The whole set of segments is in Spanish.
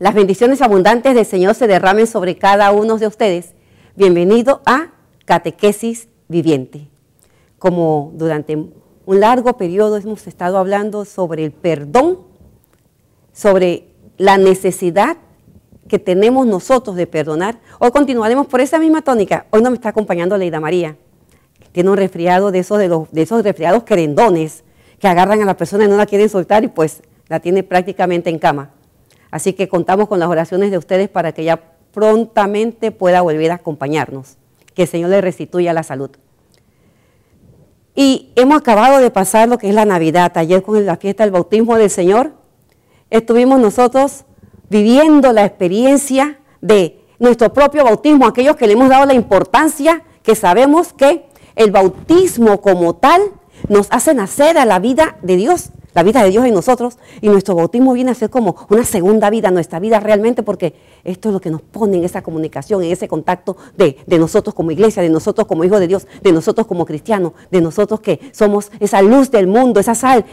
Las bendiciones abundantes del Señor se derramen sobre cada uno de ustedes. Bienvenido a Catequesis Viviente. Como durante un largo periodo hemos estado hablando sobre el perdón, sobre la necesidad que tenemos nosotros de perdonar, hoy continuaremos por esa misma tónica. Hoy nos está acompañando Leida María. Tiene un resfriado de esos resfriados querendones que agarran a la persona y no la quieren soltar y pues la tiene prácticamente en cama. Así que contamos con las oraciones de ustedes para que ella prontamente pueda volver a acompañarnos. Que el Señor le restituya la salud. Y hemos acabado de pasar lo que es la Navidad. Ayer con la fiesta del bautismo del Señor, estuvimos nosotros viviendo la experiencia de nuestro propio bautismo, aquellos que le hemos dado la importancia, que sabemos que el bautismo como tal nos hace nacer a la vida de Dios. La vida de Dios en nosotros, y nuestro bautismo viene a ser como una segunda vida, nuestra vida realmente, porque esto es lo que nos pone en esa comunicación, en ese contacto de nosotros como iglesia, de nosotros como hijos de Dios, de nosotros como cristianos, de nosotros que somos esa luz del mundo, esa sal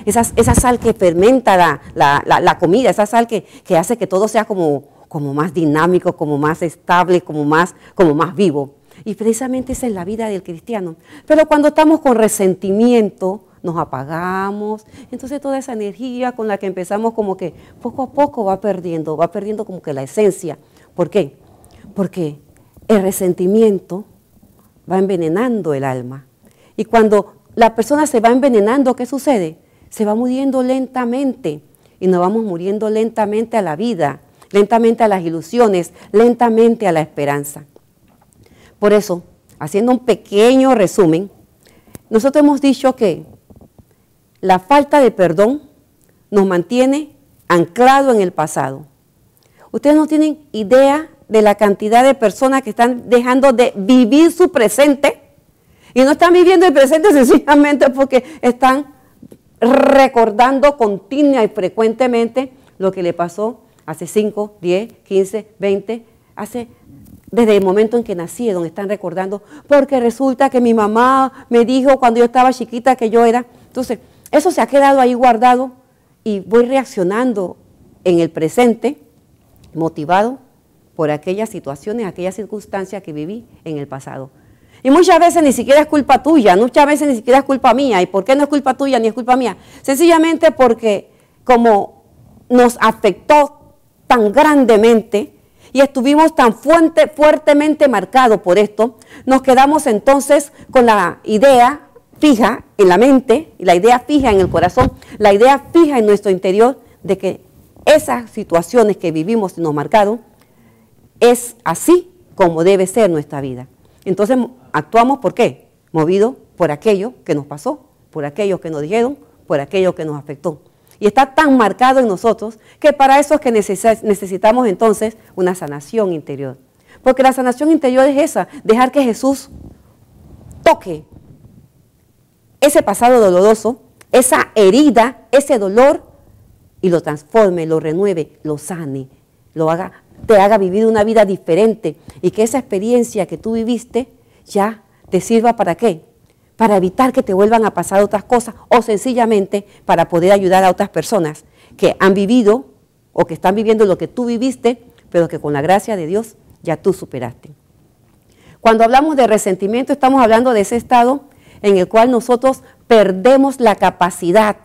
que fermenta la comida, esa sal que hace que todo sea como más dinámico, como más estable, como más vivo. Y precisamente esa es la vida del cristiano. Pero cuando estamos con resentimiento, nos apagamos, entonces toda esa energía con la que empezamos como que poco a poco va perdiendo como que la esencia. ¿Por qué? Porque el resentimiento va envenenando el alma. Y cuando la persona se va envenenando, ¿qué sucede? Se va muriendo lentamente y nos vamos muriendo lentamente a la vida, lentamente a las ilusiones, lentamente a la esperanza. Por eso, haciendo un pequeño resumen, nosotros hemos dicho que la falta de perdón nos mantiene anclado en el pasado. Ustedes no tienen idea de la cantidad de personas que están dejando de vivir su presente y no están viviendo el presente sencillamente porque están recordando continua y frecuentemente lo que le pasó hace 5, 10, 15, 20, desde el momento en que nacieron, están recordando, porque resulta que mi mamá me dijo cuando yo estaba chiquita que yo era. Entonces, eso se ha quedado ahí guardado y voy reaccionando en el presente, motivado por aquellas situaciones, aquellas circunstancias que viví en el pasado. Y muchas veces ni siquiera es culpa tuya, muchas veces ni siquiera es culpa mía. ¿Y por qué no es culpa tuya ni es culpa mía? Sencillamente porque como nos afectó tan grandemente y estuvimos tan fuertemente marcados por esto, nos quedamos entonces con la idea fija en la mente, y la idea fija en el corazón, la idea fija en nuestro interior de que esas situaciones que vivimos y nos marcaron es así como debe ser nuestra vida. Entonces actuamos ¿por qué? Movido por aquello que nos pasó, por aquello que nos dijeron, por aquello que nos afectó. Y está tan marcado en nosotros que para eso es que necesitamos entonces una sanación interior. Porque la sanación interior es esa, dejar que Jesús toque ese pasado doloroso, esa herida, ese dolor, y lo transforme, lo renueve, lo sane, te haga vivir una vida diferente, y que esa experiencia que tú viviste ya te sirva ¿para qué? Para evitar que te vuelvan a pasar otras cosas, o sencillamente para poder ayudar a otras personas que han vivido o que están viviendo lo que tú viviste, pero que con la gracia de Dios ya tú superaste. Cuando hablamos de resentimiento, estamos hablando de ese estado en el cual nosotros perdemos la capacidad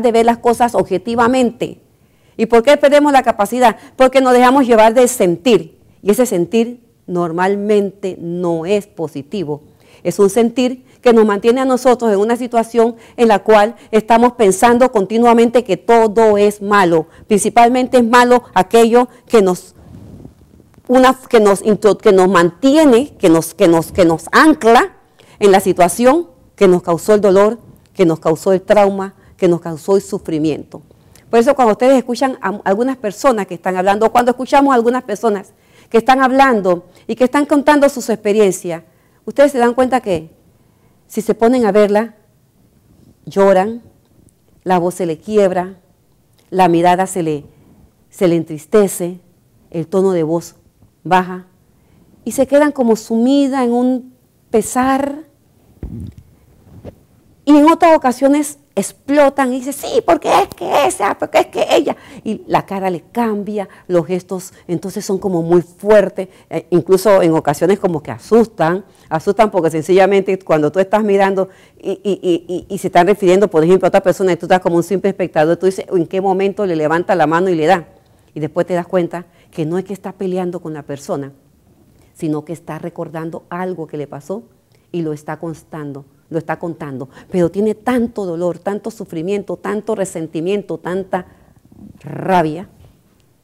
de ver las cosas objetivamente. ¿Y por qué perdemos la capacidad? Porque nos dejamos llevar del sentir, y ese sentir normalmente no es positivo. Es un sentir que nos mantiene a nosotros en una situación en la cual estamos pensando continuamente que todo es malo. Principalmente es malo aquello que nos mantiene, que nos ancla en la situación que nos causó el dolor, que nos causó el trauma, que nos causó el sufrimiento. Por eso cuando ustedes escuchan a algunas personas que están hablando, o cuando escuchamos a algunas personas que están hablando y que están contando sus experiencias, ustedes se dan cuenta que si se ponen a verla, lloran, la voz se le quiebra, la mirada se le entristece, el tono de voz baja y se quedan como sumidas en un pesar Y en otras ocasiones explotan y dicen, sí, porque es que esa, porque es que ella. Y la cara le cambia, los gestos entonces son como muy fuertes, incluso en ocasiones como que asustan porque sencillamente cuando tú estás mirando y se están refiriendo, por ejemplo, a otra persona y tú estás como un simple espectador, tú dices, ¿en qué momento le levanta la mano y le da? Y después te das cuenta que no es que está peleando con la persona, sino que está recordando algo que le pasó y lo está contando, pero tiene tanto dolor, tanto sufrimiento, tanto resentimiento, tanta rabia,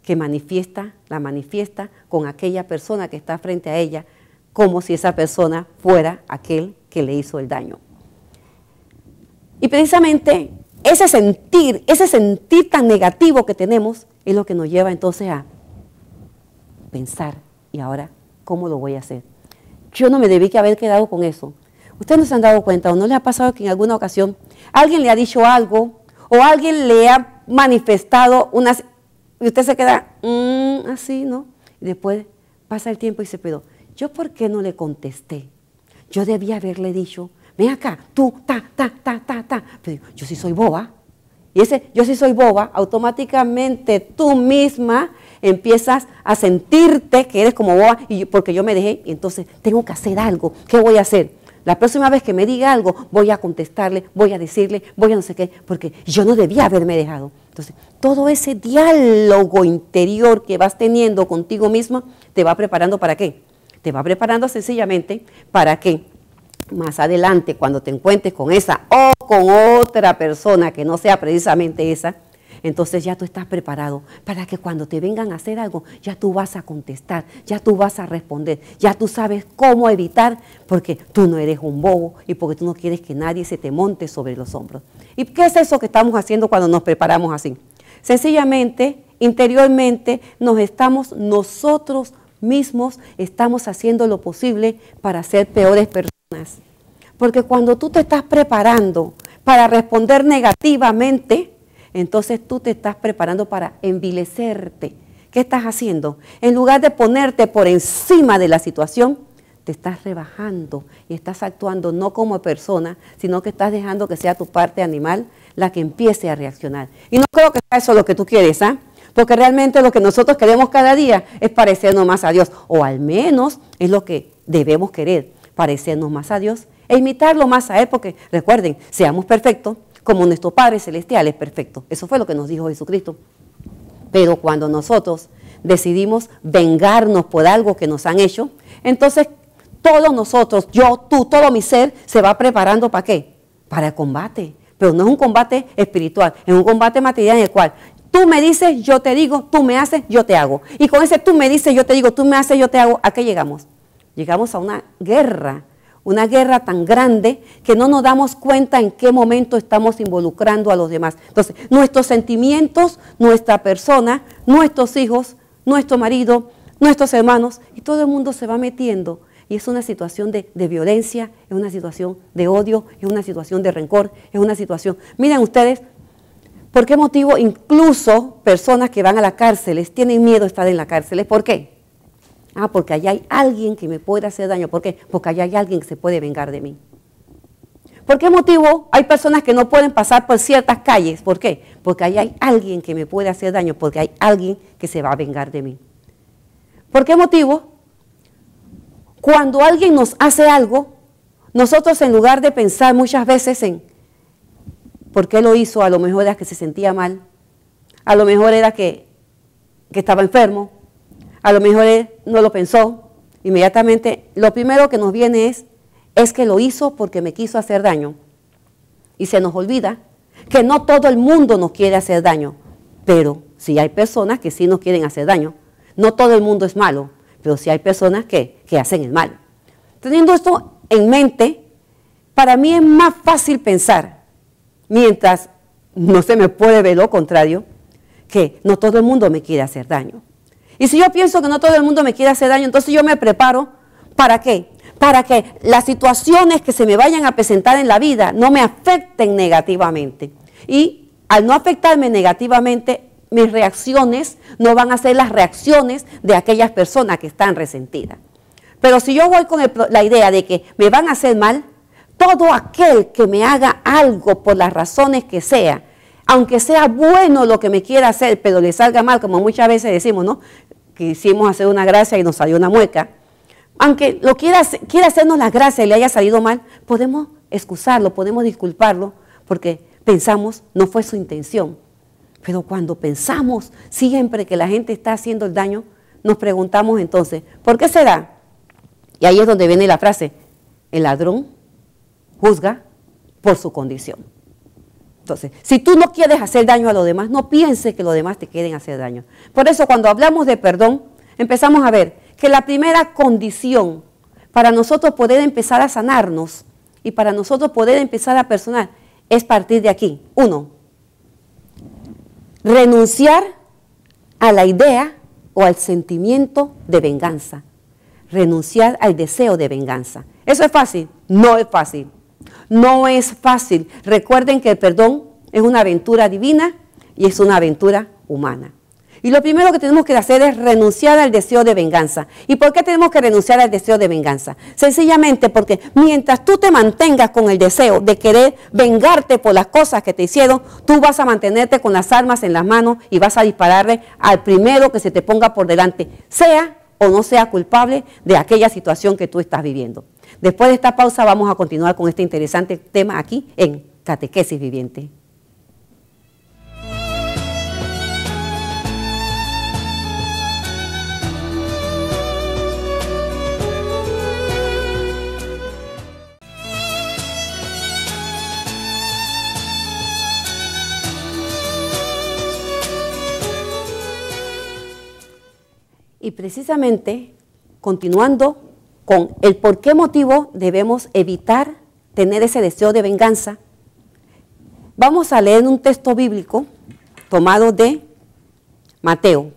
que la manifiesta con aquella persona que está frente a ella, como si esa persona fuera aquel que le hizo el daño. Y precisamente ese sentir tan negativo que tenemos es lo que nos lleva entonces a pensar, ¿y ahora cómo lo voy a hacer? Yo no me debí que haber quedado con eso. Ustedes no se han dado cuenta o no les ha pasado que en alguna ocasión alguien le ha dicho algo o alguien le ha manifestado y usted se queda así, ¿no? Y después pasa el tiempo y dice, pero ¿yo por qué no le contesté? Yo debía haberle dicho, ven acá, tú, pero yo sí soy boba. Y ese yo sí soy boba, automáticamente tú misma empiezas a sentirte que eres como boba porque yo me dejé y entonces tengo que hacer algo. ¿Qué voy a hacer? La próxima vez que me diga algo, voy a contestarle, voy a decirle, voy a no sé qué, porque yo no debía haberme dejado. Entonces, todo ese diálogo interior que vas teniendo contigo mismo te va preparando ¿para qué? Te va preparando sencillamente para que más adelante, cuando te encuentres con esa o con otra persona que no sea precisamente esa, entonces ya tú estás preparado para que cuando te vengan a hacer algo, ya tú vas a contestar, ya tú vas a responder, ya tú sabes cómo evitar, porque tú no eres un bobo y porque tú no quieres que nadie se te monte sobre los hombros. ¿Y qué es eso que estamos haciendo cuando nos preparamos así? Sencillamente, interiormente, nosotros mismos estamos haciendo lo posible para ser peores personas. Porque cuando tú te estás preparando para responder negativamente, entonces tú te estás preparando para envilecerte. ¿Qué estás haciendo? En lugar de ponerte por encima de la situación, te estás rebajando y estás actuando no como persona, sino que estás dejando que sea tu parte animal la que empiece a reaccionar. Y no creo que sea eso lo que tú quieres, ¿ah? Porque realmente lo que nosotros queremos cada día es parecernos más a Dios, o al menos es lo que debemos querer, parecernos más a Dios e imitarlo más a Él, porque recuerden, seamos perfectos, como nuestro Padre Celestial es perfecto. Eso fue lo que nos dijo Jesucristo. Pero cuando nosotros decidimos vengarnos por algo que nos han hecho, entonces todos nosotros, yo, tú, todo mi ser, se va preparando ¿para qué? Para el combate. Pero no es un combate espiritual, es un combate material en el cual tú me dices, yo te digo, tú me haces, yo te hago. Y con ese tú me dices, yo te digo, tú me haces, yo te hago, ¿a qué llegamos? Llegamos a una guerra tan grande que no nos damos cuenta en qué momento estamos involucrando a los demás. Entonces, nuestros sentimientos, nuestra persona, nuestros hijos, nuestro marido, nuestros hermanos, y todo el mundo se va metiendo. Y es una situación de violencia, es una situación de odio, es una situación de rencor, es una situación... Miren ustedes, ¿por qué motivo incluso personas que van a la cárcel tienen miedo de estar en la cárcel? ¿Por qué? Porque allá hay alguien que me puede hacer daño. ¿Por qué? Porque allá hay alguien que se puede vengar de mí. ¿Por qué motivo hay personas que no pueden pasar por ciertas calles? ¿Por qué? Porque allá hay alguien que me puede hacer daño, porque hay alguien que se va a vengar de mí. ¿Por qué motivo? Cuando alguien nos hace algo, nosotros en lugar de pensar muchas veces en por qué lo hizo, a lo mejor era que se sentía mal, a lo mejor era que estaba enfermo, a lo mejor él no lo pensó, inmediatamente lo primero que nos viene es que lo hizo porque me quiso hacer daño. Y se nos olvida que no todo el mundo nos quiere hacer daño, pero sí hay personas que sí nos quieren hacer daño. No todo el mundo es malo, pero sí hay personas que hacen el mal. Teniendo esto en mente, para mí es más fácil pensar, mientras no se me puede ver lo contrario, que no todo el mundo me quiere hacer daño. Y si yo pienso que no todo el mundo me quiere hacer daño, entonces yo me preparo, ¿para qué? Para que las situaciones que se me vayan a presentar en la vida no me afecten negativamente. Y al no afectarme negativamente, mis reacciones no van a ser las reacciones de aquellas personas que están resentidas. Pero si yo voy con la idea de que me van a hacer mal, todo aquel que me haga algo por las razones que sea, aunque sea bueno lo que me quiera hacer, pero le salga mal, como muchas veces decimos, ¿no? Que hicimos hacer una gracia y nos salió una mueca. Aunque quiera hacernos la gracia y le haya salido mal, podemos excusarlo, podemos disculparlo, porque pensamos, no fue su intención. Pero cuando pensamos siempre que la gente está haciendo el daño, nos preguntamos entonces, ¿por qué será? Y ahí es donde viene la frase, el ladrón juzga por su condición. Entonces, si tú no quieres hacer daño a los demás, no pienses que los demás te quieren hacer daño. Por eso cuando hablamos de perdón, empezamos a ver que la primera condición para nosotros poder empezar a sanarnos y para nosotros poder empezar a perdonar es partir de aquí. 1, renunciar a la idea o al sentimiento de venganza. Renunciar al deseo de venganza. ¿Eso es fácil? No es fácil. No es fácil. Recuerden que el perdón es una aventura divina y es una aventura humana. Y lo primero que tenemos que hacer es renunciar al deseo de venganza. ¿Y por qué tenemos que renunciar al deseo de venganza? Sencillamente porque mientras tú te mantengas con el deseo de querer vengarte por las cosas que te hicieron, tú vas a mantenerte con las armas en las manos y vas a dispararle al primero que se te ponga por delante, sea o no sea culpable de aquella situación que tú estás viviendo. Después de esta pausa vamos a continuar con este interesante tema aquí en Catequesis Viviente. Y precisamente, continuando con el por qué motivo debemos evitar tener ese deseo de venganza, vamos a leer un texto bíblico tomado de Mateo,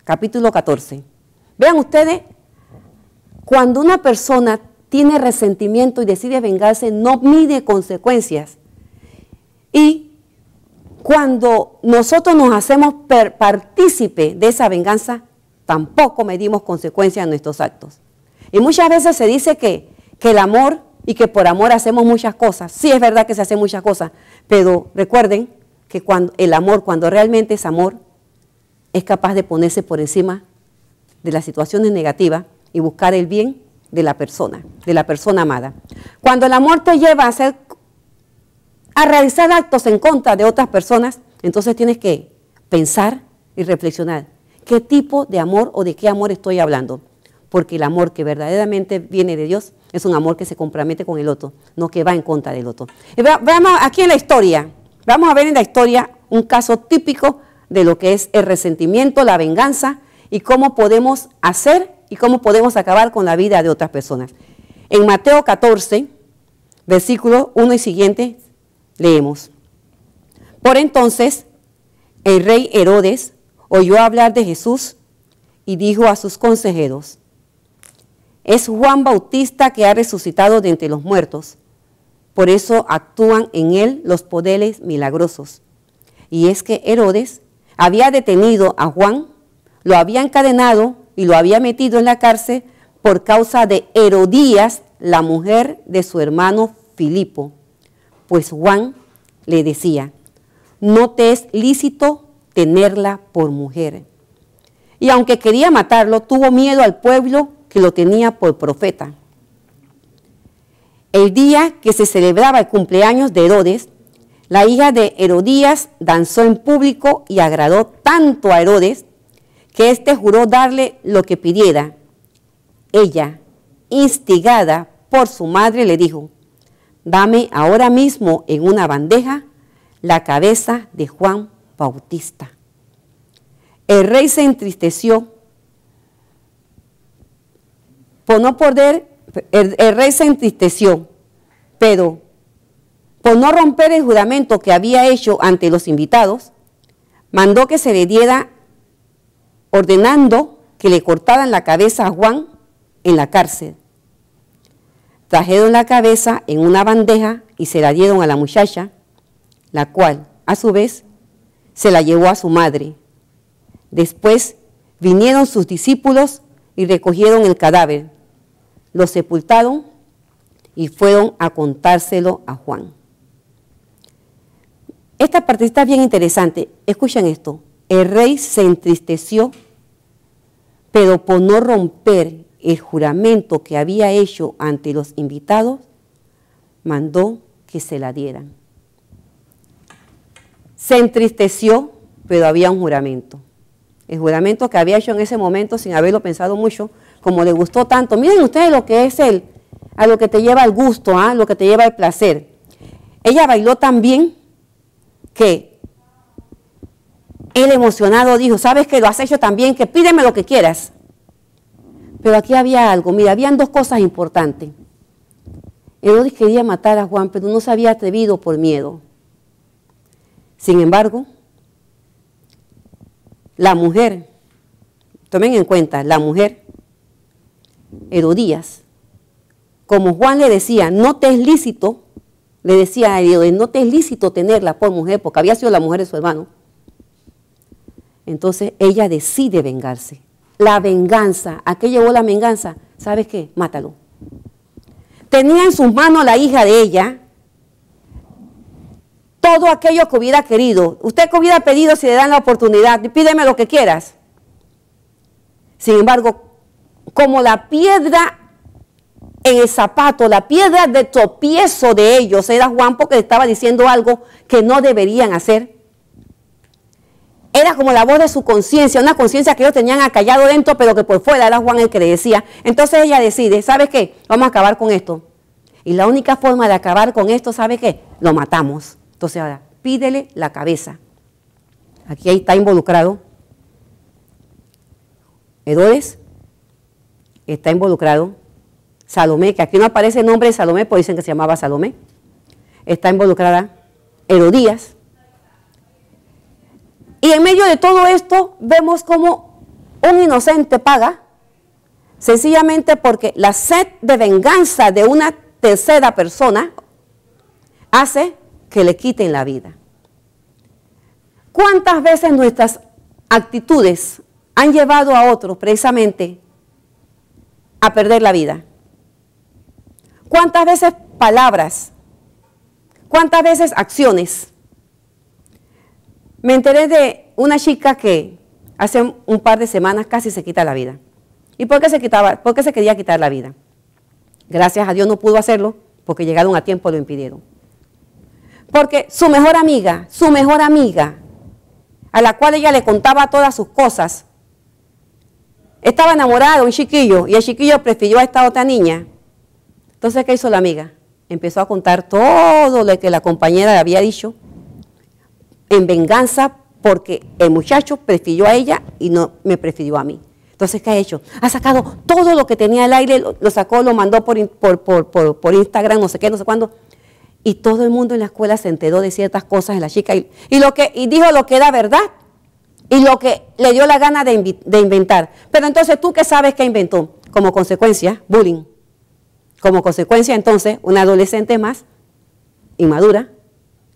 capítulo 14. Vean ustedes, cuando una persona tiene resentimiento y decide vengarse, no mide consecuencias. Y cuando nosotros nos hacemos partícipe de esa venganza, tampoco medimos consecuencias en nuestros actos. Y muchas veces se dice que el amor y que por amor hacemos muchas cosas. Sí, es verdad que se hacen muchas cosas, pero recuerden que cuando el amor, cuando realmente es amor, es capaz de ponerse por encima de las situaciones negativas y buscar el bien de la persona amada. Cuando el amor te lleva a realizar actos en contra de otras personas, entonces tienes que pensar y reflexionar. ¿Qué tipo de amor o de qué amor estoy hablando? Porque el amor que verdaderamente viene de Dios es un amor que se compromete con el otro, no que va en contra del otro. Veamos aquí en la historia, vamos a ver en la historia un caso típico de lo que es el resentimiento, la venganza y cómo podemos hacer y cómo podemos acabar con la vida de otras personas. En Mateo 14, versículo 1 y siguiente, leemos. Por entonces, el rey Herodes oyó hablar de Jesús y dijo a sus consejeros, es Juan Bautista que ha resucitado de entre los muertos, por eso actúan en él los poderes milagrosos. Y es que Herodes había detenido a Juan, lo había encadenado y lo había metido en la cárcel por causa de Herodías, la mujer de su hermano Filipo, pues Juan le decía, no te es lícito tenerla por mujer. Y aunque quería matarlo, tuvo miedo al pueblo que lo tenía por profeta. El día que se celebraba el cumpleaños de Herodes, la hija de Herodías danzó en público y agradó tanto a Herodes que éste juró darle lo que pidiera. Ella, instigada por su madre, le dijo, dame ahora mismo en una bandeja la cabeza de Juan Bautista. El rey se entristeció por no poder, el rey se entristeció, pero por no romper el juramento que había hecho ante los invitados, mandó que se le diera, ordenando que le cortaran la cabeza a Juan en la cárcel. Trajeron la cabeza en una bandeja y se la dieron a la muchacha, la cual, a su vez, se la llevó a su madre. Después vinieron sus discípulos y recogieron el cadáver, lo sepultaron y fueron a contárselo a Juan. Esta parte está bien interesante. Escuchen esto. El rey se entristeció, pero por no romper el juramento que había hecho ante los invitados, mandó que se la dieran. Se entristeció, pero había un juramento. El juramento que había hecho en ese momento, sin haberlo pensado mucho, como le gustó tanto. Miren ustedes lo que es a lo que te lleva el gusto, lo que te lleva el placer. Ella bailó tan bien que él emocionado dijo, ¿sabes que lo has hecho tan bien que pídeme lo que quieras? Pero aquí había algo, mira, habían dos cosas importantes. Herodes quería matar a Juan, pero no se había atrevido por miedo. Sin embargo, la mujer, tomen en cuenta, la mujer, Herodías, como Juan le decía, no te es lícito, le decía a Herodes, no te es lícito tenerla por mujer, porque había sido la mujer de su hermano. Entonces ella decide vengarse. La venganza, ¿a qué llevó la venganza? ¿Sabes qué? Mátalo. Tenía en sus manos la hija de ella todo aquello que hubiera querido. Usted que hubiera pedido si le dan la oportunidad, pídeme lo que quieras. Sin embargo, como la piedra en el zapato, la piedra de tropiezo de ellos era Juan, porque le estaba diciendo algo que no deberían hacer. Era como la voz de su conciencia, una conciencia que ellos tenían acallado dentro, pero que por fuera era Juan el que le decía. Entonces ella decide, ¿sabes qué? Vamos a acabar con esto. Y la única forma de acabar con esto, ¿sabe qué? Lo matamos. Entonces ahora, pídele la cabeza. Aquí ahí está involucrado Herodes, está involucrado Salomé, que aquí no aparece el nombre de Salomé, pues dicen que se llamaba Salomé. Está involucrada Herodías. Y en medio de todo esto vemos como un inocente paga, sencillamente porque la sed de venganza de una tercera persona hace que le quiten la vida. ¿Cuántas veces nuestras actitudes han llevado a otros precisamente a perder la vida? ¿Cuántas veces palabras? ¿Cuántas veces acciones? Me enteré de una chica que hace un par de semanas casi se quita la vida. ¿Y por qué se quería quitar la vida? Gracias a Dios no pudo hacerlo porque llegaron a tiempo y lo impidieron. Porque su mejor amiga, a la cual ella le contaba todas sus cosas, estaba enamorada de un chiquillo y el chiquillo prefirió a esta otra niña. Entonces, ¿qué hizo la amiga? Empezó a contar todo lo que la compañera le había dicho en venganza porque el muchacho prefirió a ella y no me prefirió a mí. Entonces, ¿qué ha hecho? Ha sacado todo lo que tenía al aire, lo sacó, lo mandó por Instagram, no sé qué, no sé cuándo. Y todo el mundo en la escuela se enteró de ciertas cosas de la chica y dijo lo que era verdad y lo que le dio la gana de inventar. Pero entonces, ¿tú qué sabes que inventó? Como consecuencia, bullying. Como consecuencia, entonces, una adolescente más inmadura,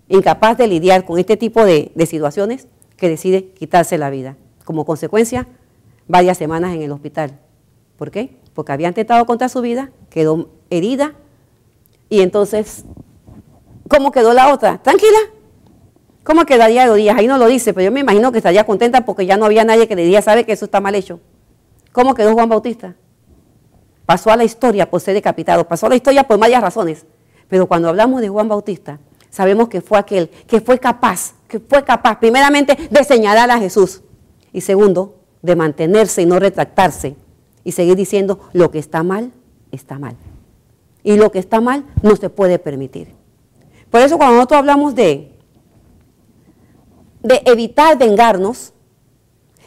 incapaz de lidiar con este tipo de situaciones, que decide quitarse la vida. Como consecuencia, varias semanas en el hospital. ¿Por qué? Porque había intentado contra su vida, quedó herida y entonces, ¿cómo quedó la otra? ¿Tranquila? ¿Cómo quedaría Herodías? Ahí no lo dice, pero yo me imagino que estaría contenta porque ya no había nadie que le diría, sabe que eso está mal hecho. ¿Cómo quedó Juan Bautista? Pasó a la historia por ser decapitado, pasó a la historia por varias razones. Pero cuando hablamos de Juan Bautista, sabemos que fue aquel que fue capaz, primeramente, de señalar a Jesús. Y segundo, de mantenerse y no retractarse. Y seguir diciendo, lo que está mal, está mal. Y lo que está mal, no se puede permitir. Por eso cuando nosotros hablamos de evitar vengarnos,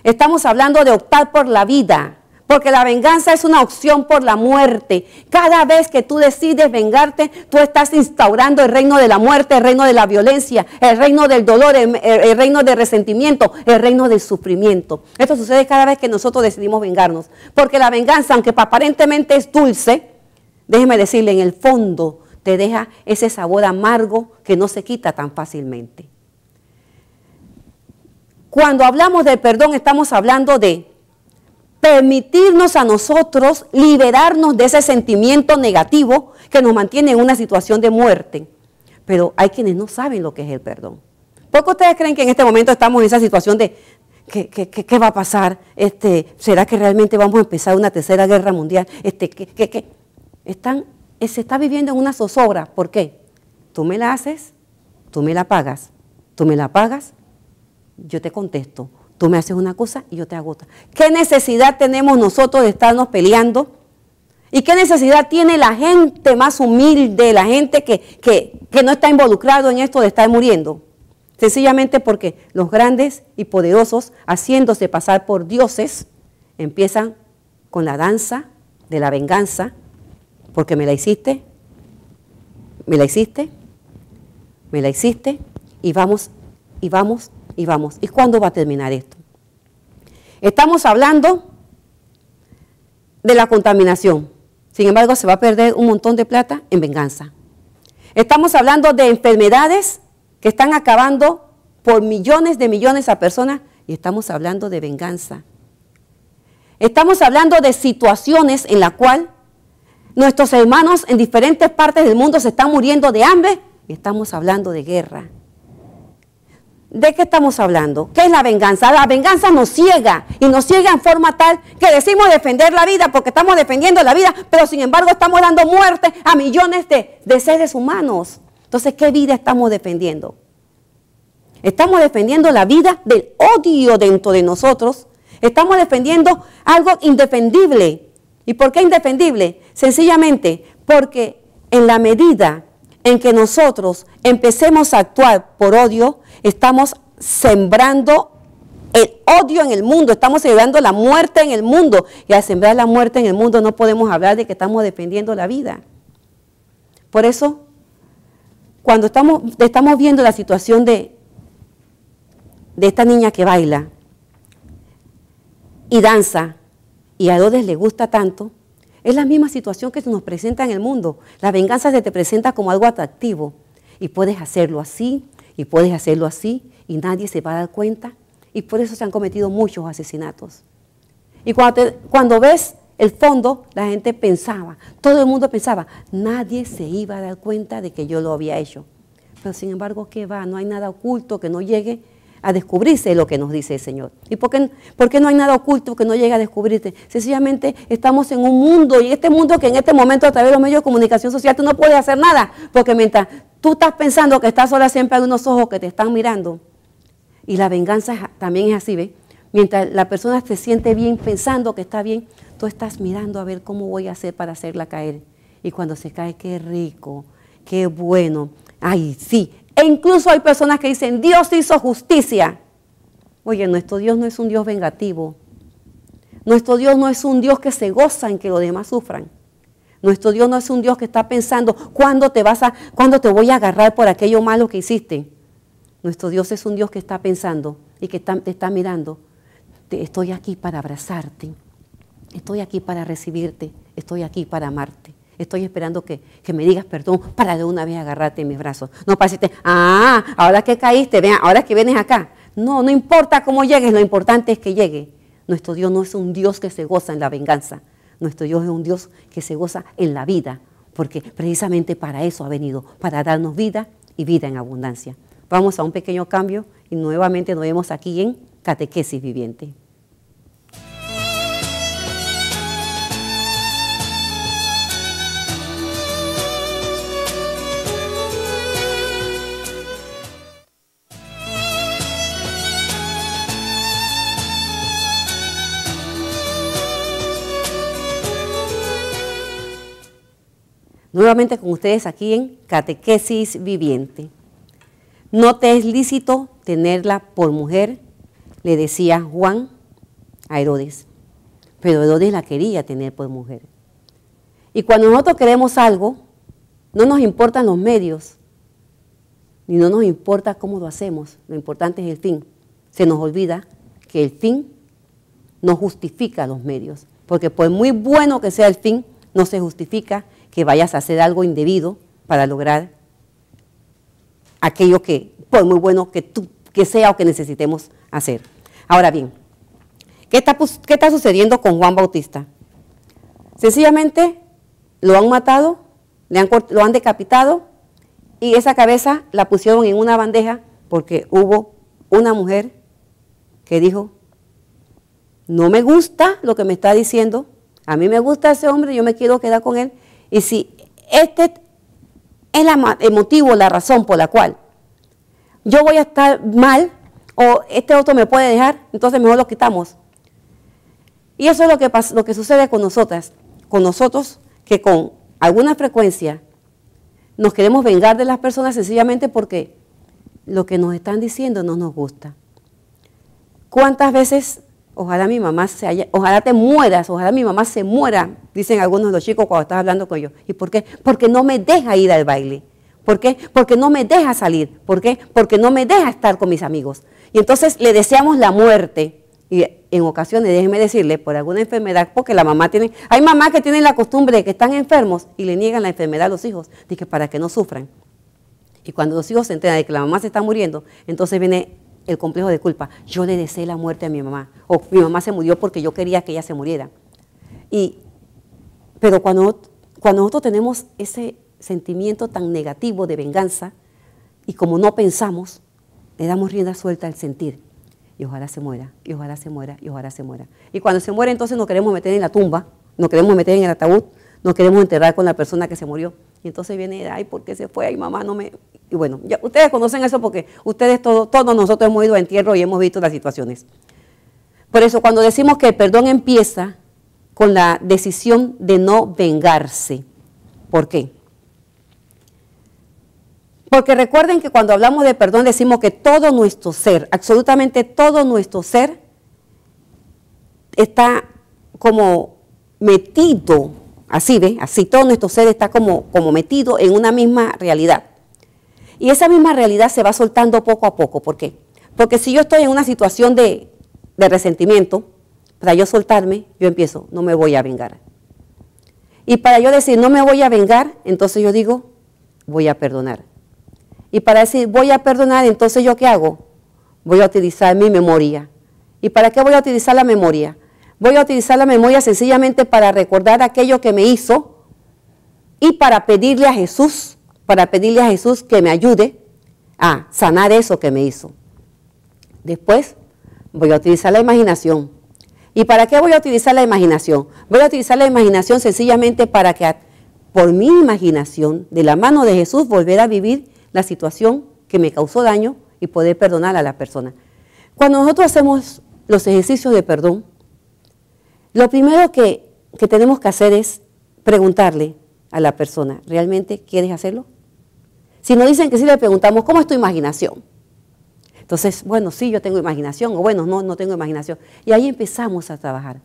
estamos hablando de optar por la vida. Porque la venganza es una opción por la muerte. Cada vez que tú decides vengarte, tú estás instaurando el reino de la muerte, el reino de la violencia, el reino del dolor, el reino del resentimiento, el reino del sufrimiento. Esto sucede cada vez que nosotros decidimos vengarnos. Porque la venganza, aunque aparentemente es dulce, déjeme decirle, en el fondo te deja ese sabor amargo que no se quita tan fácilmente. Cuando hablamos del perdón, estamos hablando de permitirnos a nosotros liberarnos de ese sentimiento negativo que nos mantiene en una situación de muerte. Pero hay quienes no saben lo que es el perdón. ¿Por qué ustedes creen que en este momento estamos en esa situación de qué va a pasar? ¿Será que realmente vamos a empezar una tercera guerra mundial? Se está viviendo en una zozobra. ¿Por qué? Tú me la haces, tú me la pagas. Tú me la pagas, yo te contesto. Tú me haces una cosa y yo te hago otra. ¿Qué necesidad tenemos nosotros de estarnos peleando? ¿Y qué necesidad tiene la gente más humilde, la gente que no está involucrado en esto de estar muriendo? Sencillamente porque los grandes y poderosos, haciéndose pasar por dioses, empiezan con la danza de la venganza, porque me la hiciste, me la hiciste, me la hiciste, y vamos, y vamos, y vamos. ¿Y cuándo va a terminar esto? Estamos hablando de la contaminación. Sin embargo, se va a perder un montón de plata en venganza. Estamos hablando de enfermedades que están acabando por millones de millones a personas y estamos hablando de venganza. Estamos hablando de situaciones en las cuales nuestros hermanos en diferentes partes del mundo se están muriendo de hambre y estamos hablando de guerra. ¿De qué estamos hablando? ¿Qué es la venganza? La venganza nos ciega y nos ciega en forma tal que decimos defender la vida porque estamos defendiendo la vida, pero sin embargo estamos dando muerte a millones de seres humanos. Entonces, ¿qué vida estamos defendiendo? Estamos defendiendo la vida del odio dentro de nosotros. Estamos defendiendo algo indefendible. ¿Y por qué indefendible? Sencillamente porque en la medida en que nosotros empecemos a actuar por odio, estamos sembrando el odio en el mundo, estamos sembrando la muerte en el mundo. Y al sembrar la muerte en el mundo no podemos hablar de que estamos defendiendo la vida. Por eso, cuando estamos viendo la situación de esta niña que baila y danza, y a Herodes le gusta tanto, es la misma situación que se nos presenta en el mundo. La venganza se te presenta como algo atractivo y puedes hacerlo así y puedes hacerlo así y nadie se va a dar cuenta y por eso se han cometido muchos asesinatos. Y cuando ves el fondo, la gente pensaba, todo el mundo pensaba, nadie se iba a dar cuenta de que yo lo había hecho. Pero sin embargo, ¿qué va? No hay nada oculto que no llegue a descubrirse lo que nos dice el Señor. ¿Y por qué no hay nada oculto que no llegue a descubrirse? Sencillamente estamos en un mundo, y este mundo que en este momento a través de los medios de comunicación social tú no puedes hacer nada, porque mientras tú estás pensando que estás sola, siempre hay unos ojos que te están mirando. Y la venganza también es así, ¿ves? Mientras la persona se siente bien pensando que está bien, tú estás mirando a ver cómo voy a hacer para hacerla caer. Y cuando se cae, qué rico, qué bueno, ay, sí. E incluso hay personas que dicen, Dios hizo justicia. Oye, nuestro Dios no es un Dios vengativo. Nuestro Dios no es un Dios que se goza en que los demás sufran. Nuestro Dios no es un Dios que está pensando, ¿cuándo te voy a agarrar por aquello malo que hiciste? Nuestro Dios es un Dios que está pensando y que te está mirando. Estoy aquí para abrazarte. Estoy aquí para recibirte. Estoy aquí para amarte. Estoy esperando que me digas perdón para de una vez agarrarte en mis brazos. No para decirte, ahora que caíste, vean, ahora que vienes acá. No, no importa cómo llegues, lo importante es que llegue. Nuestro Dios no es un Dios que se goza en la venganza. Nuestro Dios es un Dios que se goza en la vida, porque precisamente para eso ha venido, para darnos vida y vida en abundancia. Vamos a un pequeño cambio y nuevamente nos vemos aquí en Catequesis Viviente. Nuevamente con ustedes aquí en Catequesis Viviente. No te es lícito tenerla por mujer, le decía Juan a Herodes. Pero Herodes la quería tener por mujer. Y cuando nosotros queremos algo, no nos importan los medios, ni no nos importa cómo lo hacemos. Lo importante es el fin. Se nos olvida que el fin no justifica los medios. Porque por muy bueno que sea el fin, no se justifica que vayas a hacer algo indebido para lograr aquello que, por muy bueno que sea o que necesitemos hacer. Ahora bien, ¿Qué está sucediendo con Juan Bautista? Sencillamente lo han matado, lo han decapitado y esa cabeza la pusieron en una bandeja porque hubo una mujer que dijo, no me gusta lo que me está diciendo, a mí me gusta ese hombre, yo me quiero quedar con él, y si este es el motivo, la razón por la cual yo voy a estar mal, o este otro me puede dejar, entonces mejor lo quitamos. Y eso es lo que sucede con nosotros, que con alguna frecuencia nos queremos vengar de las personas sencillamente porque lo que nos están diciendo no nos gusta. ¿Cuántas veces, ojalá te mueras, ojalá mi mamá se muera, dicen algunos de los chicos cuando estás hablando con ellos? ¿Y por qué? Porque no me deja ir al baile. ¿Por qué? Porque no me deja salir. ¿Por qué? Porque no me deja estar con mis amigos. Y entonces le deseamos la muerte. Y en ocasiones, déjenme decirle, por alguna enfermedad, porque hay mamás que tienen la costumbre de que están enfermos y le niegan la enfermedad a los hijos, dije, para que no sufran. Y cuando los hijos se enteran de que la mamá se está muriendo, entonces viene el complejo de culpa. Yo le deseé la muerte a mi mamá, o mi mamá se murió porque yo quería que ella se muriera. Pero cuando nosotros tenemos ese sentimiento tan negativo de venganza, y como no pensamos, le damos rienda suelta al sentir. Y ojalá se muera, y ojalá se muera, y ojalá se muera. Y cuando se muere, entonces nos queremos meter en la tumba, nos queremos meter en el ataúd, nos queremos enterrar con la persona que se murió. Y entonces viene, ay, ¿por qué se fue? Ay, mamá, no me... Y bueno, ya, ustedes conocen eso porque todos nosotros hemos ido a entierro y hemos visto las situaciones. Por eso, cuando decimos que el perdón empieza con la decisión de no vengarse. ¿Por qué? Porque recuerden que cuando hablamos de perdón decimos que todo nuestro ser, absolutamente todo nuestro ser, está como metido, así, ¿ve? Así todo nuestro ser está como metido en una misma realidad. Y esa misma realidad se va soltando poco a poco. ¿Por qué? Porque si yo estoy en una situación de resentimiento, para yo soltarme, yo empiezo, no me voy a vengar. Y para yo decir, no me voy a vengar, entonces yo digo, voy a perdonar. Y para decir, voy a perdonar, entonces ¿yo qué hago? Voy a utilizar mi memoria. ¿Y para qué voy a utilizar la memoria? Voy a utilizar la memoria sencillamente para recordar aquello que me hizo y para pedirle a Jesús que me ayude a sanar eso que me hizo. Después voy a utilizar la imaginación. ¿Y para qué voy a utilizar la imaginación? Voy a utilizar la imaginación sencillamente para que por mi imaginación, de la mano de Jesús, volver a vivir la situación que me causó daño y poder perdonar a la persona. Cuando nosotros hacemos los ejercicios de perdón, lo primero que tenemos que hacer es preguntarle a la persona, ¿realmente quieres hacerlo? Si nos dicen que sí, le preguntamos, ¿cómo es tu imaginación? Entonces, bueno, sí, yo tengo imaginación, o bueno, no tengo imaginación. Y ahí empezamos a trabajar.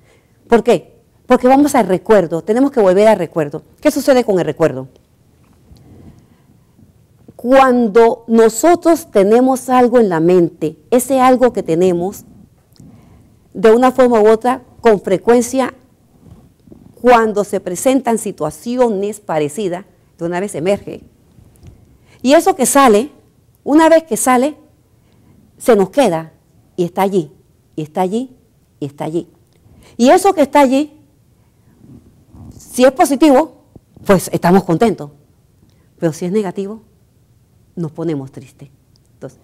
¿Por qué? Porque vamos al recuerdo, tenemos que volver al recuerdo. ¿Qué sucede con el recuerdo? Cuando nosotros tenemos algo en la mente, ese algo que tenemos, de una forma u otra, con frecuencia, cuando se presentan situaciones parecidas, de una vez emerge. Y eso que sale, una vez que sale, se nos queda y está allí, y está allí, y está allí. Y eso que está allí, si es positivo, pues estamos contentos. Pero si es negativo, nos ponemos tristes. Entonces,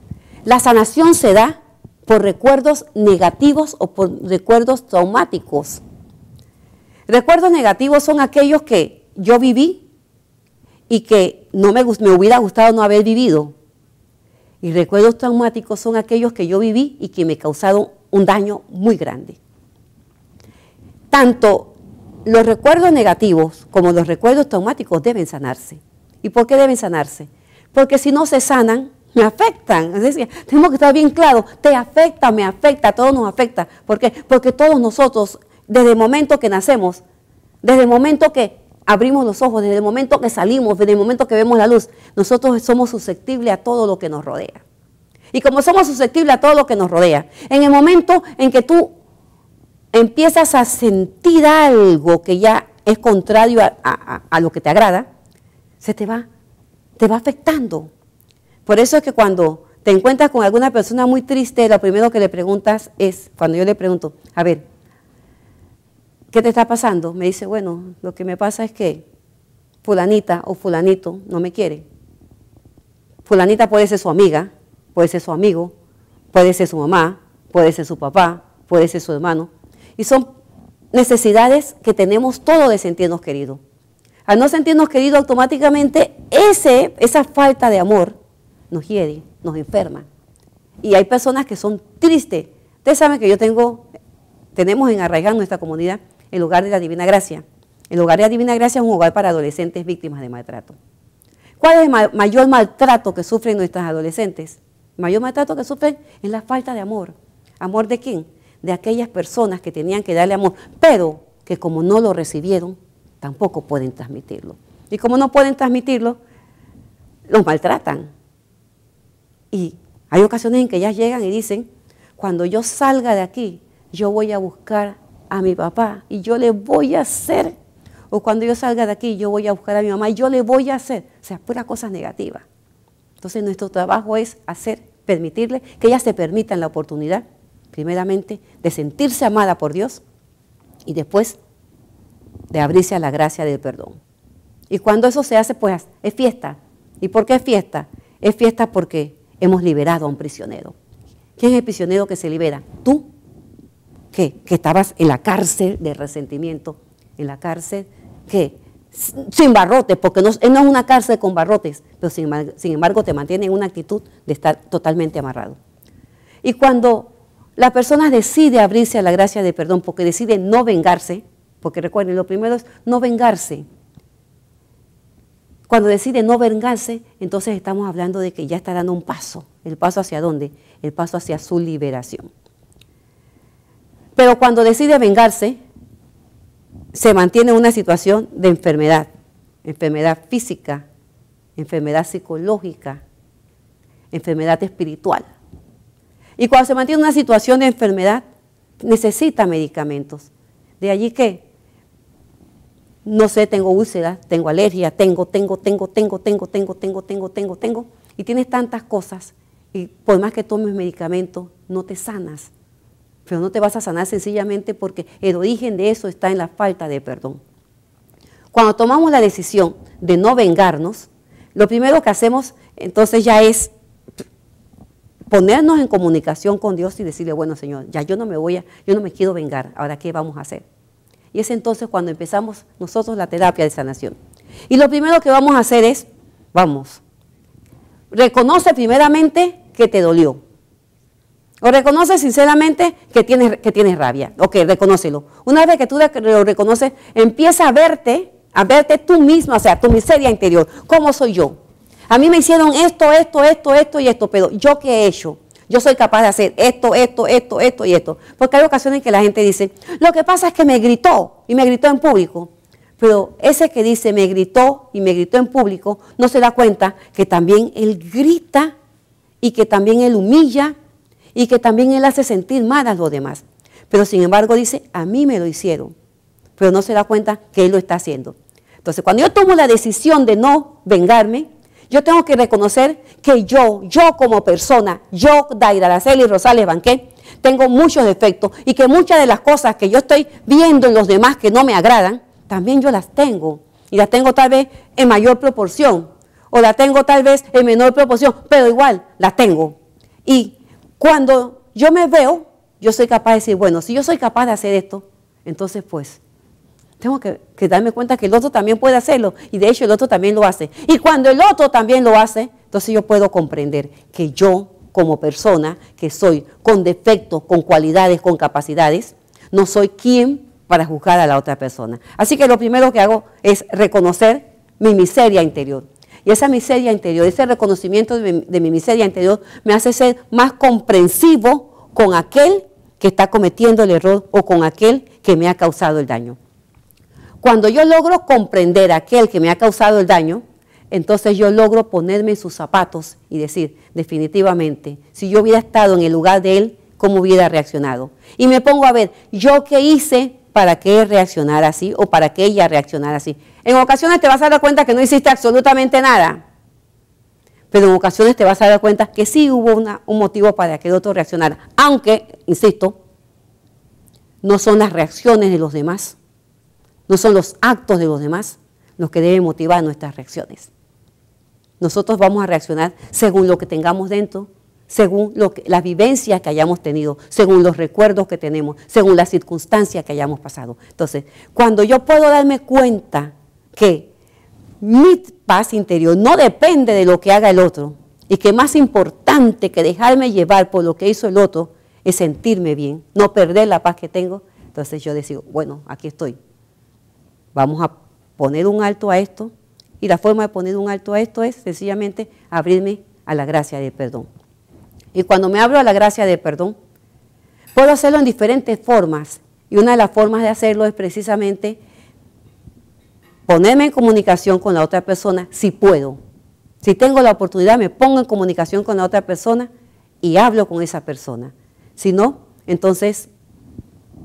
la sanación se da por recuerdos negativos o por recuerdos traumáticos. Recuerdos negativos son aquellos que yo viví y que no me hubiera gustado no haber vivido. Y recuerdos traumáticos son aquellos que yo viví y que me causaron un daño muy grande. Tanto los recuerdos negativos como los recuerdos traumáticos deben sanarse. ¿Y por qué deben sanarse? Porque si no se sanan, me afectan. Es decir, tenemos que estar bien claros, te afecta, me afecta, a todos nos afecta. ¿Por qué? Porque todos nosotros, desde el momento que nacemos, desde el momento que abrimos los ojos, desde el momento que salimos, desde el momento que vemos la luz, nosotros somos susceptibles a todo lo que nos rodea. Y como somos susceptibles a todo lo que nos rodea, en el momento en que tú empiezas a sentir algo que ya es contrario a lo que te agrada, te va afectando. Por eso es que cuando te encuentras con alguna persona muy triste, lo primero que le preguntas es, cuando yo le pregunto, a ver, ¿qué te está pasando? Me dice, bueno, lo que me pasa es que fulanita o fulanito no me quiere. Fulanita puede ser su amiga, puede ser su amigo, puede ser su mamá, puede ser su papá, puede ser su hermano. Y son necesidades que tenemos todos de sentirnos queridos. Al no sentirnos queridos, automáticamente esa falta de amor nos hiere, nos enferma. Y hay personas que son tristes. Ustedes saben que tenemos en Arraigán, nuestra comunidad, el Hogar de la Divina Gracia. El Hogar de la Divina Gracia es un hogar para adolescentes víctimas de maltrato. ¿Cuál es el mayor maltrato que sufren nuestras adolescentes? El mayor maltrato que sufren es la falta de amor. ¿Amor de quién? De aquellas personas que tenían que darle amor, pero que como no lo recibieron, tampoco pueden transmitirlo. Y como no pueden transmitirlo, los maltratan. Y hay ocasiones en que ellas llegan y dicen, cuando yo salga de aquí, yo voy a buscar a mi papá y yo le voy a hacer. O cuando yo salga de aquí, yo voy a buscar a mi mamá y yo le voy a hacer. O sea, puras cosas negativas. Entonces nuestro trabajo es permitirle que ellas se permitan la oportunidad, primeramente, de sentirse amada por Dios y después de abrirse a la gracia del perdón. Y cuando eso se hace, pues es fiesta. ¿Y por qué es fiesta? Es fiesta porque hemos liberado a un prisionero. ¿Quién es el prisionero que se libera? Tú, que estabas en la cárcel de resentimiento, en la cárcel que sin barrotes, porque no es una cárcel con barrotes, pero sin embargo te mantiene en una actitud de estar totalmente amarrado. Y cuando la persona decide abrirse a la gracia de perdón, porque decide no vengarse, porque recuerden, lo primero es no vengarse. Cuando decide no vengarse, entonces estamos hablando de que ya está dando un paso. ¿El paso hacia dónde? El paso hacia su liberación. Pero cuando decide vengarse, se mantiene en una situación de enfermedad física, enfermedad psicológica, enfermedad espiritual. Y cuando se mantiene en una situación de enfermedad, necesita medicamentos. De allí que, no sé, tengo úlceras, tengo alergia, tengo, y tienes tantas cosas, y por más que tomes medicamentos, no te sanas. Pero no te vas a sanar sencillamente porque el origen de eso está en la falta de perdón. Cuando tomamos la decisión de no vengarnos, lo primero que hacemos entonces ya es ponernos en comunicación con Dios y decirle, bueno, Señor, ya yo no me quiero vengar, ahora ¿qué vamos a hacer? Y es entonces cuando empezamos nosotros la terapia de sanación. Y lo primero que vamos a hacer es, reconoce primeramente que te dolió. O reconoce sinceramente que tienes rabia. Ok, reconócelo. Una vez que tú lo reconoces, empieza a verte tú misma, o sea, tu miseria interior. ¿Cómo soy yo? A mí me hicieron esto y esto, pero ¿yo qué he hecho? Yo soy capaz de hacer esto y esto. Porque hay ocasiones en que la gente dice, lo que pasa es que me gritó, y me gritó en público. Pero ese que dice me gritó y me gritó en público, no se da cuenta que también él grita y que también él humilla y que también él hace sentir mal a los demás. Pero sin embargo dice, a mí me lo hicieron, pero no se da cuenta que él lo está haciendo. Entonces, cuando yo tomo la decisión de no vengarme, yo tengo que reconocer que yo como persona, yo, Daira Araceli Rosales Banquet, tengo muchos defectos y que muchas de las cosas que yo estoy viendo en los demás que no me agradan, también yo las tengo. Y las tengo tal vez en mayor proporción, o las tengo tal vez en menor proporción, pero igual las tengo. Y cuando yo me veo, yo soy capaz de decir, bueno, si yo soy capaz de hacer esto, entonces pues tengo que darme cuenta que el otro también puede hacerlo, y de hecho el otro también lo hace. Y cuando el otro también lo hace, entonces yo puedo comprender que yo, como persona, que soy con defectos, con cualidades, con capacidades, no soy quien para juzgar a la otra persona. Así que lo primero que hago es reconocer mi miseria interior. Y esa miseria interior, ese reconocimiento de mi miseria interior me hace ser más comprensivo con aquel que está cometiendo el error o con aquel que me ha causado el daño. Cuando yo logro comprender a aquel que me ha causado el daño, entonces yo logro ponerme en sus zapatos y decir, definitivamente, si yo hubiera estado en el lugar de él, ¿cómo hubiera reaccionado? Y me pongo a ver, ¿yo qué hice para que él reaccionara así o para que ella reaccionara así? En ocasiones te vas a dar cuenta que no hiciste absolutamente nada, Pero en ocasiones te vas a dar cuenta que sí hubo un motivo para que el otro reaccionara. Aunque, insisto, no son las reacciones de los demás, no son los actos de los demás los que deben motivar nuestras reacciones. Nosotros vamos a reaccionar según lo que tengamos dentro, según las vivencias que hayamos tenido, según los recuerdos que tenemos, según las circunstancias que hayamos pasado. Entonces, cuando yo puedo darme cuenta que mi paz interior no depende de lo que haga el otro, y que más importante que dejarme llevar por lo que hizo el otro es sentirme bien, no perder la paz que tengo, entonces yo decido, bueno, aquí estoy. Vamos a poner un alto a esto, y la forma de poner un alto a esto es sencillamente abrirme a la gracia del perdón. Y cuando me abro a la gracia del perdón, puedo hacerlo en diferentes formas, y una de las formas de hacerlo es precisamente ponerme en comunicación con la otra persona, si puedo. Si tengo la oportunidad, me pongo en comunicación con la otra persona y hablo con esa persona. Si no, entonces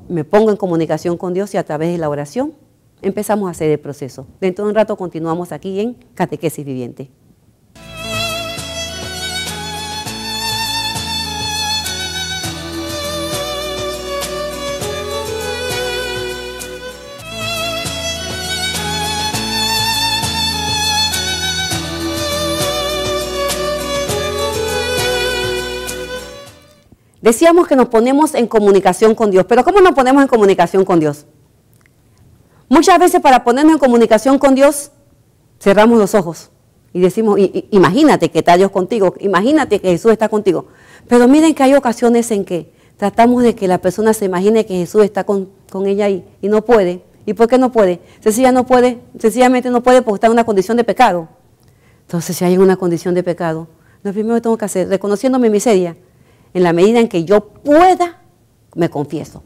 me pongo en comunicación con Dios y a través de la oración empezamos a hacer el proceso. Dentro de un rato continuamos aquí en Catequesis Viviente. Decíamos que nos ponemos en comunicación con Dios, pero ¿cómo nos ponemos en comunicación con Dios? Muchas veces para ponernos en comunicación con Dios, cerramos los ojos y decimos, imagínate que está Dios contigo, imagínate que Jesús está contigo. Pero miren que hay ocasiones en que tratamos de que la persona se imagine que Jesús está con ella ahí y no puede. ¿Y por qué no puede? Sencillamente no puede porque está en una condición de pecado. Entonces, si hay una condición de pecado, lo primero que tengo que hacer, reconociendo mi miseria, en la medida en que yo pueda, me confieso.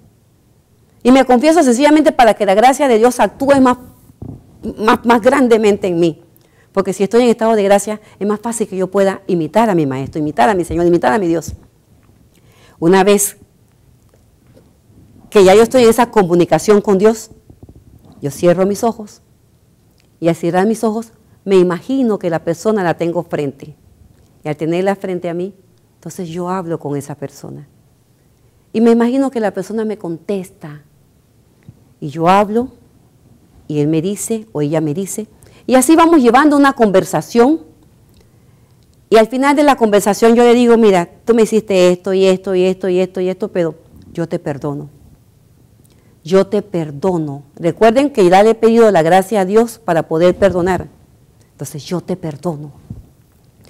Y me confieso sencillamente para que la gracia de Dios actúe más grandemente en mí. Porque si estoy en estado de gracia, es más fácil que yo pueda imitar a mi Maestro, imitar a mi Señor, imitar a mi Dios. Una vez que ya yo estoy en esa comunicación con Dios, yo cierro mis ojos. Y al cerrar mis ojos, me imagino que la persona la tengo frente. Y al tenerla frente a mí, entonces yo hablo con esa persona. Y me imagino que la persona me contesta. Y yo hablo, y él me dice, o ella me dice. Y así vamos llevando una conversación. Y al final de la conversación yo le digo, mira, tú me hiciste esto, y esto, y esto, y esto, y esto, pero yo te perdono. Yo te perdono. Recuerden que ya le he pedido la gracia a Dios para poder perdonar. Entonces yo te perdono.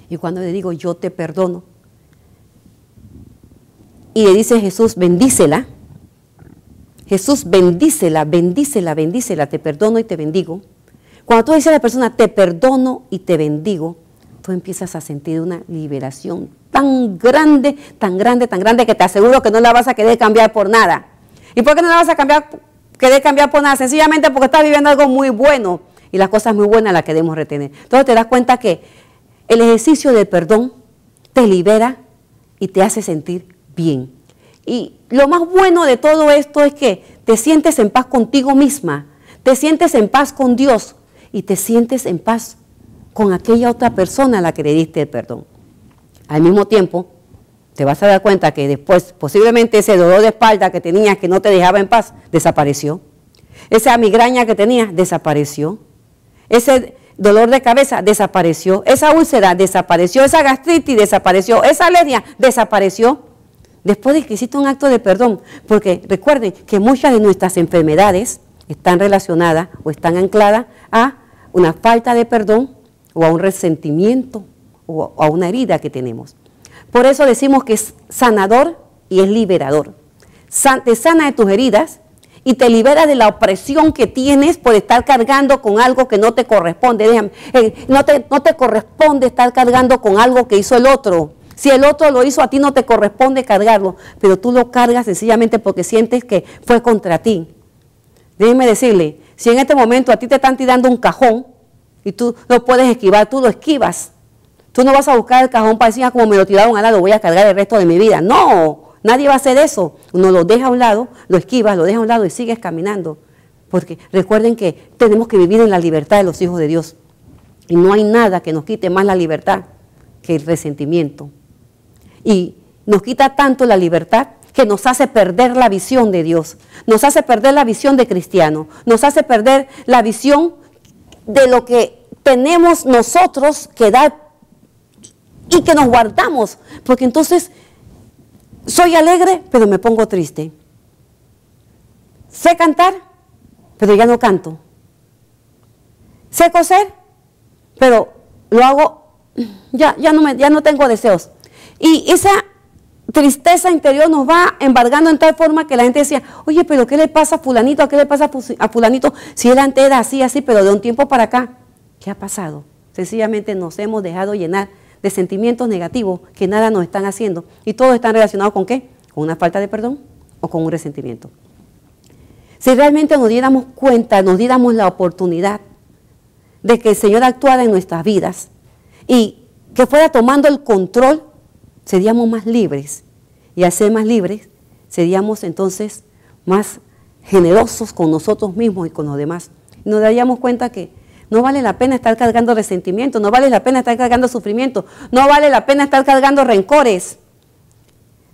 Y cuando le digo yo te perdono, y le dice Jesús, bendícela. Jesús, bendícela, bendícela, bendícela, te perdono y te bendigo. Cuando tú dices a la persona, te perdono y te bendigo, tú empiezas a sentir una liberación tan grande, tan grande, tan grande, que te aseguro que no la vas a querer cambiar por nada. ¿Y por qué no la vas a querer cambiar por nada? Sencillamente porque estás viviendo algo muy bueno y las cosas muy buenas las queremos retener. Entonces te das cuenta que el ejercicio del perdón te libera y te hace sentir bien. Y lo más bueno de todo esto es que te sientes en paz contigo misma, te sientes en paz con Dios y te sientes en paz con aquella otra persona a la que le diste el perdón. Al mismo tiempo, te vas a dar cuenta que después posiblemente ese dolor de espalda que tenías que no te dejaba en paz, desapareció. Esa migraña que tenías, desapareció. Ese dolor de cabeza, desapareció. Esa úlcera, desapareció. Esa gastritis, desapareció. Esa alergia, desapareció. Después de que hiciste un acto de perdón, porque recuerden que muchas de nuestras enfermedades están relacionadas o están ancladas a una falta de perdón o a un resentimiento o a una herida que tenemos. Por eso decimos que es sanador y es liberador. Te sana de tus heridas y te libera de la opresión que tienes por estar cargando con algo que no te corresponde. No te corresponde estar cargando con algo que hizo el otro. Si el otro lo hizo, a ti no te corresponde cargarlo, pero tú lo cargas sencillamente porque sientes que fue contra ti. Déjenme decirle, si en este momento a ti te están tirando un cajón y tú lo puedes esquivar, tú lo esquivas. Tú no vas a buscar el cajón para decir, como me lo tiraron a lado, lo voy a cargar el resto de mi vida. No, nadie va a hacer eso. Uno lo deja a un lado, lo esquivas, lo deja a un lado y sigues caminando. Porque recuerden que tenemos que vivir en la libertad de los hijos de Dios. Y no hay nada que nos quite más la libertad que el resentimiento. Y nos quita tanto la libertad que nos hace perder la visión de Dios, nos hace perder la visión de cristiano, nos hace perder la visión de lo que tenemos nosotros que dar y que nos guardamos, porque entonces soy alegre, pero me pongo triste. Sé cantar, pero ya no canto. Sé coser, pero lo hago, ya no tengo deseos. Y esa tristeza interior nos va embargando en tal forma que la gente decía, oye, pero ¿qué le pasa a fulanito? ¿Qué le pasa a fulanito? Si él antes era así, pero de un tiempo para acá, ¿qué ha pasado? Sencillamente nos hemos dejado llenar de sentimientos negativos que nada nos están haciendo. Y todos están relacionados ¿con qué? Con una falta de perdón o con un resentimiento. Si realmente nos diéramos cuenta, nos diéramos la oportunidad de que el Señor actuara en nuestras vidas y que fuera tomando el control, seríamos más libres. Y al ser más libres, seríamos entonces más generosos con nosotros mismos y con los demás. Y nos daríamos cuenta que no vale la pena estar cargando resentimiento, no vale la pena estar cargando sufrimiento, no vale la pena estar cargando rencores.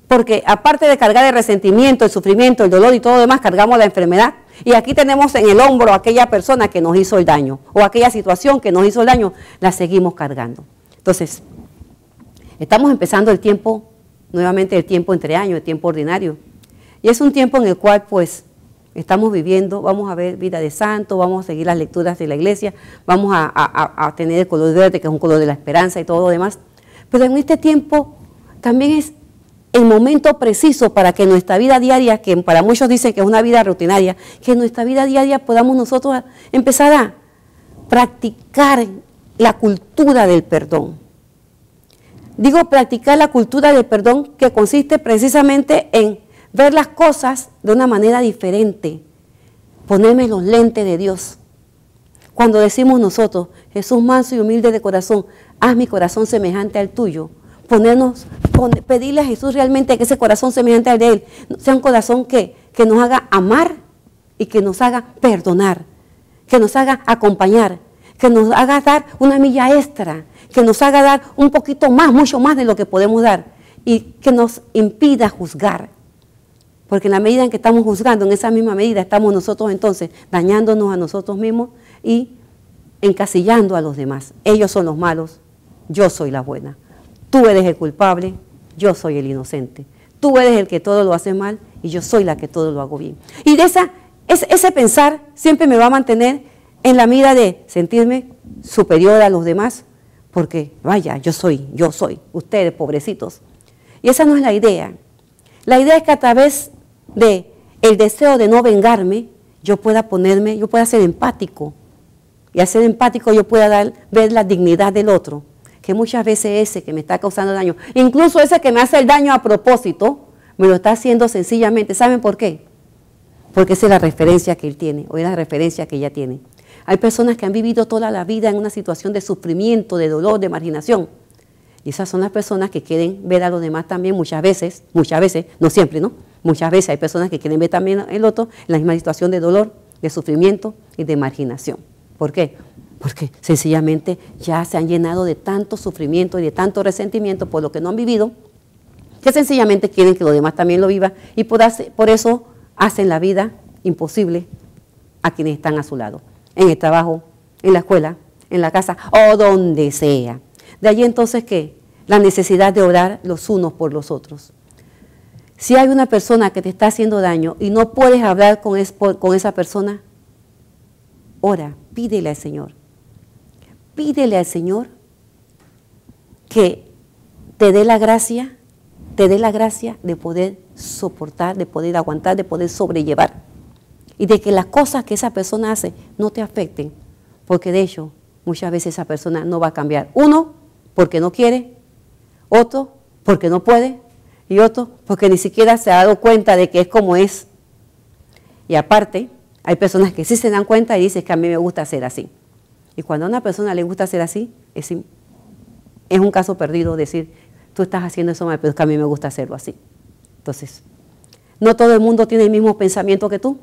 Porque aparte de cargar el resentimiento, el sufrimiento, el dolor y todo lo demás, cargamos la enfermedad. Y aquí tenemos en el hombro a aquella persona que nos hizo el daño, o aquella situación que nos hizo el daño, la seguimos cargando. Entonces, estamos empezando el tiempo, nuevamente el tiempo entre años, el tiempo ordinario. Y es un tiempo en el cual, pues, estamos viviendo, vamos a ver vida de santo, vamos a seguir las lecturas de la iglesia, vamos a tener el color verde, que es un color de la esperanza y todo lo demás. Pero en este tiempo también es el momento preciso para que nuestra vida diaria, que para muchos dicen que es una vida rutinaria, que en nuestra vida diaria podamos nosotros empezar a practicar la cultura del perdón. Digo practicar la cultura del perdón, que consiste precisamente en ver las cosas de una manera diferente, ponerme los lentes de Dios. Cuando decimos nosotros, Jesús manso y humilde de corazón, haz mi corazón semejante al tuyo, pedirle a Jesús realmente que ese corazón semejante al de Él sea un corazón que nos haga amar y que nos haga perdonar, que nos haga acompañar, que nos haga dar una milla extra, que nos haga dar un poquito más, mucho más de lo que podemos dar y que nos impida juzgar. Porque en la medida en que estamos juzgando, en esa misma medida estamos nosotros entonces dañándonos a nosotros mismos y encasillando a los demás. Ellos son los malos, yo soy la buena. Tú eres el culpable, yo soy el inocente. Tú eres el que todo lo hace mal y yo soy la que todo lo hago bien. Y de ese pensar siempre me va a mantener en la mira de sentirme superior a los demás, porque vaya, yo soy, ustedes pobrecitos. Y esa no es la idea. La idea es que a través de el deseo de no vengarme, yo pueda ser empático. Y al ser empático yo pueda ver la dignidad del otro, que muchas veces ese que me está causando daño, incluso ese que me hace el daño a propósito, me lo está haciendo sencillamente. ¿Saben por qué? Porque esa es la referencia que él tiene, o es la referencia que ella tiene. Hay personas que han vivido toda la vida en una situación de sufrimiento, de dolor, de marginación. Y esas son las personas que quieren ver a los demás también muchas veces, no siempre, ¿no? Muchas veces hay personas que quieren ver también el otro en la misma situación de dolor, de sufrimiento y de marginación. ¿Por qué? Porque sencillamente ya se han llenado de tanto sufrimiento y de tanto resentimiento por lo que no han vivido, que sencillamente quieren que los demás también lo vivan y por eso hacen la vida imposible a quienes están a su lado, en el trabajo, en la escuela, en la casa o donde sea. De allí entonces que la necesidad de orar los unos por los otros. Si hay una persona que te está haciendo daño y no puedes hablar con esa persona, ora, pídele al Señor. Pídele al Señor que te dé la gracia de poder soportar, de poder aguantar, de poder sobrellevar. Y de que las cosas que esa persona hace no te afecten, porque de hecho muchas veces esa persona no va a cambiar. Uno, porque no quiere, otro, porque no puede, y otro, porque ni siquiera se ha dado cuenta de que es como es. Y aparte, hay personas que sí se dan cuenta y dicen que a mí me gusta ser así. Y cuando a una persona le gusta ser así, es un caso perdido decir, tú estás haciendo eso mal, pero es que a mí me gusta hacerlo así. Entonces, no todo el mundo tiene el mismo pensamiento que tú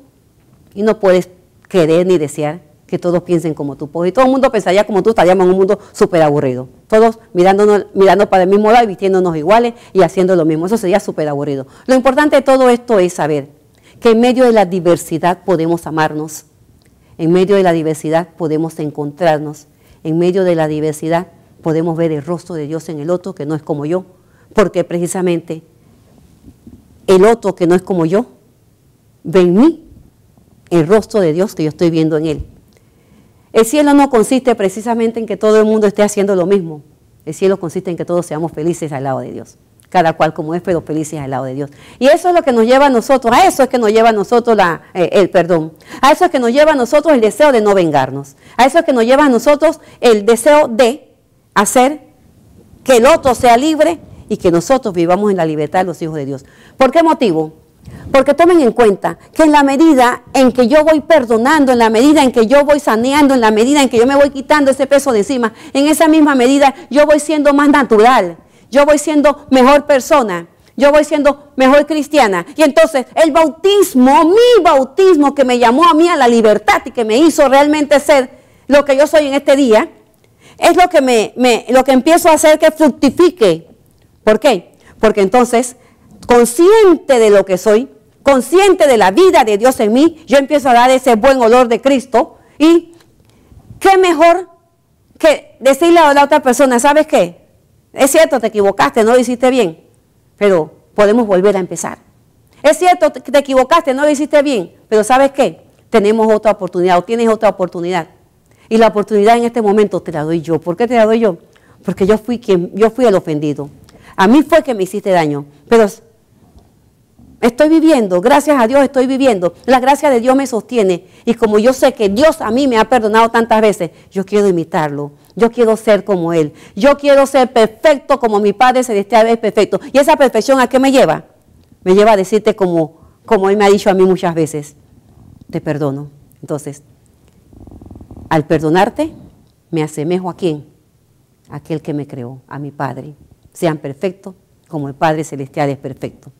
y no puedes querer ni desear que todos piensen como tú. Porque si todo el mundo pensaría como tú, estaríamos en un mundo súper aburrido. todos mirando para el mismo lado y vistiéndonos iguales y haciendo lo mismo. Eso sería súper aburrido. Lo importante de todo esto es saber que en medio de la diversidad podemos amarnos, en medio de la diversidad podemos encontrarnos, en medio de la diversidad podemos ver el rostro de Dios en el otro que no es como yo, porque precisamente el otro que no es como yo ve en mí el rostro de Dios que yo estoy viendo en él. El cielo no consiste precisamente en que todo el mundo esté haciendo lo mismo. El cielo consiste en que todos seamos felices al lado de Dios. Cada cual como es, pero felices al lado de Dios. Y eso es lo que nos lleva a nosotros, a eso es que nos lleva a nosotros el perdón. A eso es que nos lleva a nosotros el deseo de no vengarnos. A eso es que nos lleva a nosotros el deseo de hacer que el otro sea libre y que nosotros vivamos en la libertad de los hijos de Dios. ¿Por qué motivo? Porque tomen en cuenta que en la medida en que yo voy perdonando, en la medida en que yo voy saneando, en la medida en que yo me voy quitando ese peso de encima, en esa misma medida yo voy siendo más natural, yo voy siendo mejor persona, yo voy siendo mejor cristiana. Y entonces el bautismo, mi bautismo que me llamó a mí a la libertad y que me hizo realmente ser lo que yo soy en este día, es lo que lo que empiezo a hacer que fructifique. ¿Por qué? Porque entonces, consciente de lo que soy, consciente de la vida de Dios en mí, yo empiezo a dar ese buen olor de Cristo. Y qué mejor que decirle a la otra persona, ¿sabes qué? Es cierto, te equivocaste, no lo hiciste bien, pero podemos volver a empezar. Es cierto, te equivocaste, no lo hiciste bien, pero ¿sabes qué? Tenemos otra oportunidad, o tienes otra oportunidad. Y la oportunidad en este momento te la doy yo. ¿Por qué te la doy yo? Porque yo fui el ofendido. A mí fue que me hiciste daño, pero estoy viviendo, gracias a Dios estoy viviendo. La gracia de Dios me sostiene. Y como yo sé que Dios a mí me ha perdonado tantas veces, yo quiero imitarlo. Yo quiero ser como Él. Yo quiero ser perfecto como mi Padre Celestial es perfecto. ¿Y esa perfección a qué me lleva? Me lleva a decirte como Él me ha dicho a mí muchas veces, te perdono. Entonces, al perdonarte, me asemejo ¿a quién? A aquel que me creó, a mi Padre. Sean perfectos como el Padre Celestial es perfecto.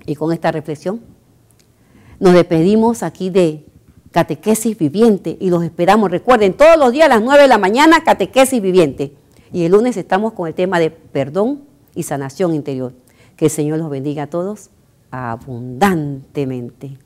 Y con esta reflexión nos despedimos aquí de Catequesis Viviente y los esperamos. Recuerden, todos los días a las 9 de la mañana, Catequesis Viviente. Y el lunes estamos con el tema de perdón y sanación interior. Que el Señor los bendiga a todos abundantemente.